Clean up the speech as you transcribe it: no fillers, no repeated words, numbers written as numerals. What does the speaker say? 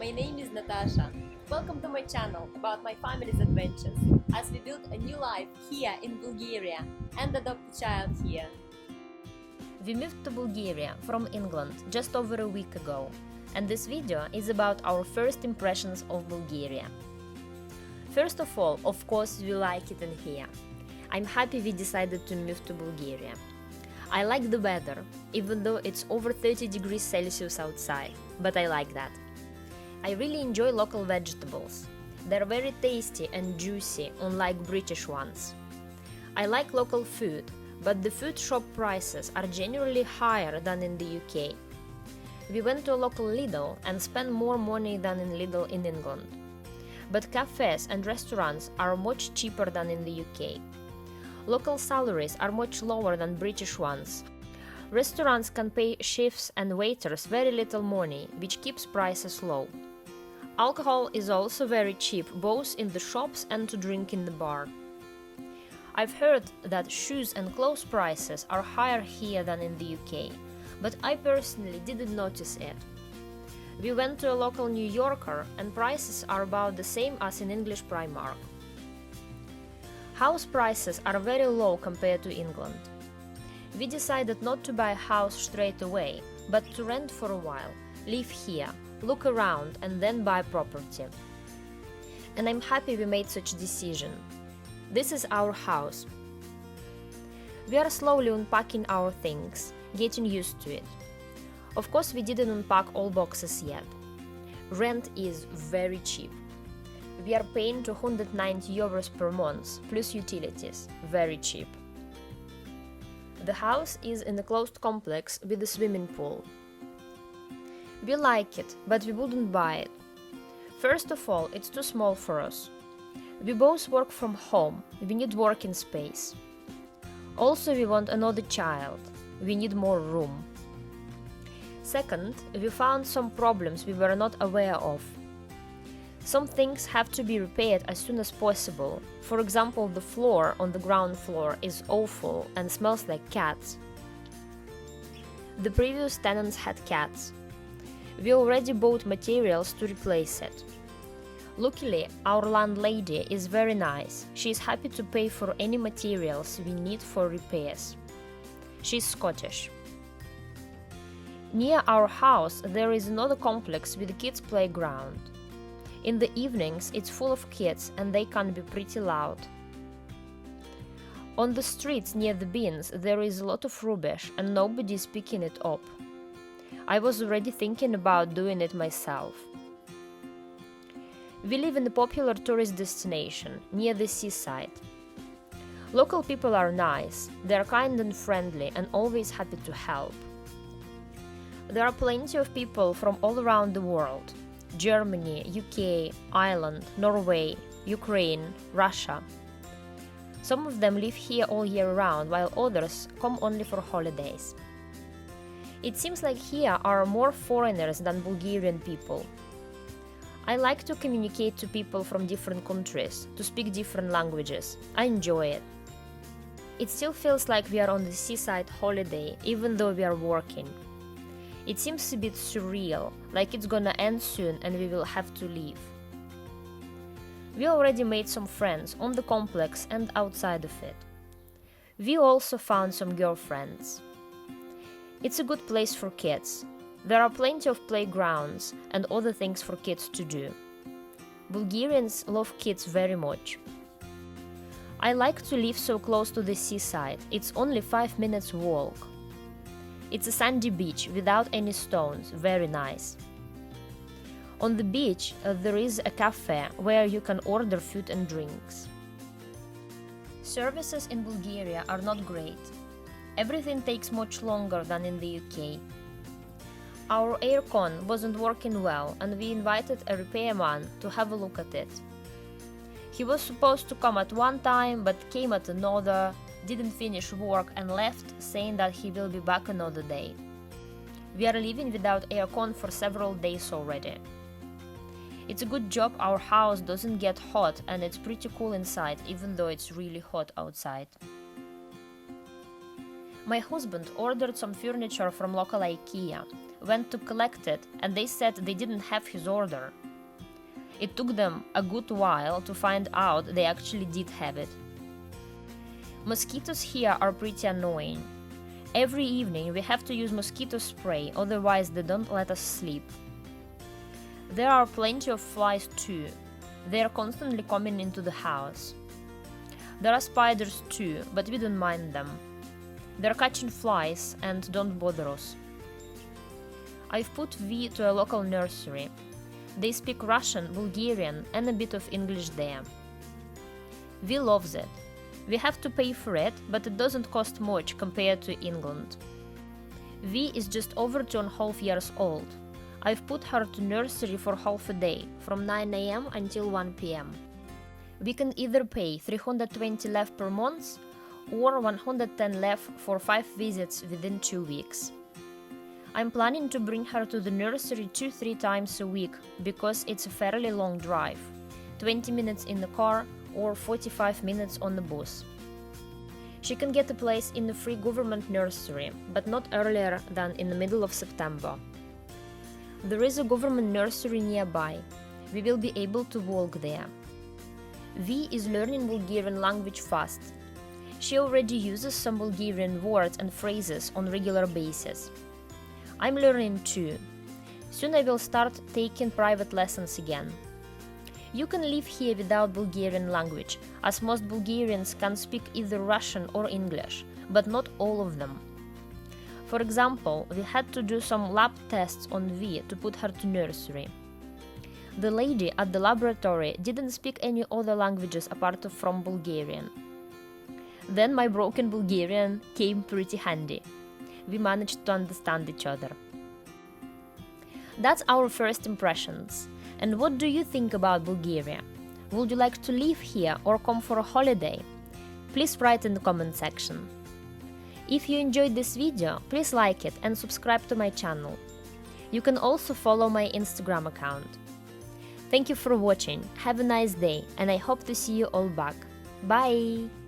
my name is Natasha. Welcome to my channel about my family's adventures as we build a new life here in Bulgaria and adopt a child here. We moved to Bulgaria from England just over a week ago, and this video is about our first impressions of Bulgaria. First of all, of course, we like it in here. I'm happy we decided to move to Bulgaria. I like the weather, even though it's over 30 degrees Celsius outside, but I like that. I really enjoy local vegetables. They're very tasty and juicy, unlike British ones. I like local food, but the food shop prices are generally higher than in the UK. We went to a local Lidl and spent more money than in Lidl in England. But cafes and restaurants are much cheaper than in the UK. Local salaries are much lower than British ones. Restaurants can pay chefs and waiters very little money, which keeps prices low. Alcohol is also very cheap, both in the shops and to drink in the bar. I've heard that shoes and clothes prices are higher here than in the UK, but I personally didn't notice it. We went to a local New Yorker and prices are about the same as in English Primark. House prices are very low compared to England. We decided not to buy a house straight away, but to rent for a while, live here, look around and then buy property. And I'm happy we made such a decision. This is our house. We are slowly unpacking our things, getting used to it. Of course, we didn't unpack all boxes yet. Rent is very cheap. We are paying 290 euros per month, plus utilities, very cheap. The house is in a closed complex with a swimming pool. We like it, but we wouldn't buy it. First of all, it's too small for us. We both work from home, we need working space. Also, we want another child, we need more room. Second, we found some problems we were not aware of. Some things have to be repaired as soon as possible. For example, the floor on the ground floor is awful and smells like cats. The previous tenants had cats. We already bought materials to replace it. Luckily, our landlady is very nice. She is happy to pay for any materials we need for repairs. She's Scottish. Near our house there is another complex with a kids' playground. In the evenings it's full of kids and they can be pretty loud. On the streets near the bins there is a lot of rubbish and nobody is picking it up. I was already thinking about doing it myself. We live in a popular tourist destination near the seaside. Local people are nice, they are kind and friendly and always happy to help. There are plenty of people from all around the world: Germany, UK, Ireland, Norway, Ukraine, Russia. Some of them live here all year round, while others come only for holidays. It seems like here are more foreigners than Bulgarian people. I like to communicate to people from different countries, to speak different languages. I enjoy it. It still feels like we are on the seaside holiday, even though we are working. It seems a bit surreal, like it's gonna end soon and we will have to leave. We already made some friends on the complex and outside of it. We also found some girlfriends. It's a good place for kids. There are plenty of playgrounds and other things for kids to do. Bulgarians love kids very much. I like to live so close to the seaside, it's only 5 minutes walk. It's a sandy beach without any stones, very nice. On the beach there is a cafe where you can order food and drinks. Services in Bulgaria are not great. Everything takes much longer than in the UK. Our aircon wasn't working well and we invited a repairman to have a look at it. He was supposed to come at one time but came at another, didn't finish work and left, saying that he will be back another day. We are living without aircon for several days already. It's a good job our house doesn't get hot and it's pretty cool inside, even though it's really hot outside. My husband ordered some furniture from local IKEA, went to collect it, and they said they didn't have his order. It took them a good while to find out they actually did have it. Mosquitoes here are pretty annoying. Every evening we have to use mosquito spray, otherwise they don't let us sleep. There are plenty of flies too. They are constantly coming into the house. There are spiders too, but we don't mind them. They're catching flies and don't bother us. I've put V to a local nursery. They speak Russian, Bulgarian, and a bit of English there. V loves it. We have to pay for it, but it doesn't cost much compared to England. V is just over 2.5 years old. I've put her to nursery for half a day, from 9 am until 1 pm. We can either pay 320 lev per month or 110 lev for 5 visits within 2 weeks. I'm planning to bring her to the nursery 2-3 times a week because it's a fairly long drive, 20 minutes in the car or 45 minutes on the bus. She can get a place in the free government nursery, but not earlier than in the middle of September. There is a government nursery nearby. We will be able to walk there. V is learning Bulgarian language fast. She already uses some Bulgarian words and phrases on regular basis. I'm learning too. Soon I will start taking private lessons again. You can live here without Bulgarian language, as most Bulgarians can speak either Russian or English, but not all of them. For example, we had to do some lab tests on V to put her to nursery. The lady at the laboratory didn't speak any other languages apart from Bulgarian. Then my broken Bulgarian came pretty handy. We managed to understand each other. That's our first impressions. And what do you think about Bulgaria? Would you like to live here or come for a holiday? Please write in the comment section. If you enjoyed this video, please like it and subscribe to my channel. You can also follow my Instagram account. Thank you for watching, have a nice day, and I hope to see you all back. Bye!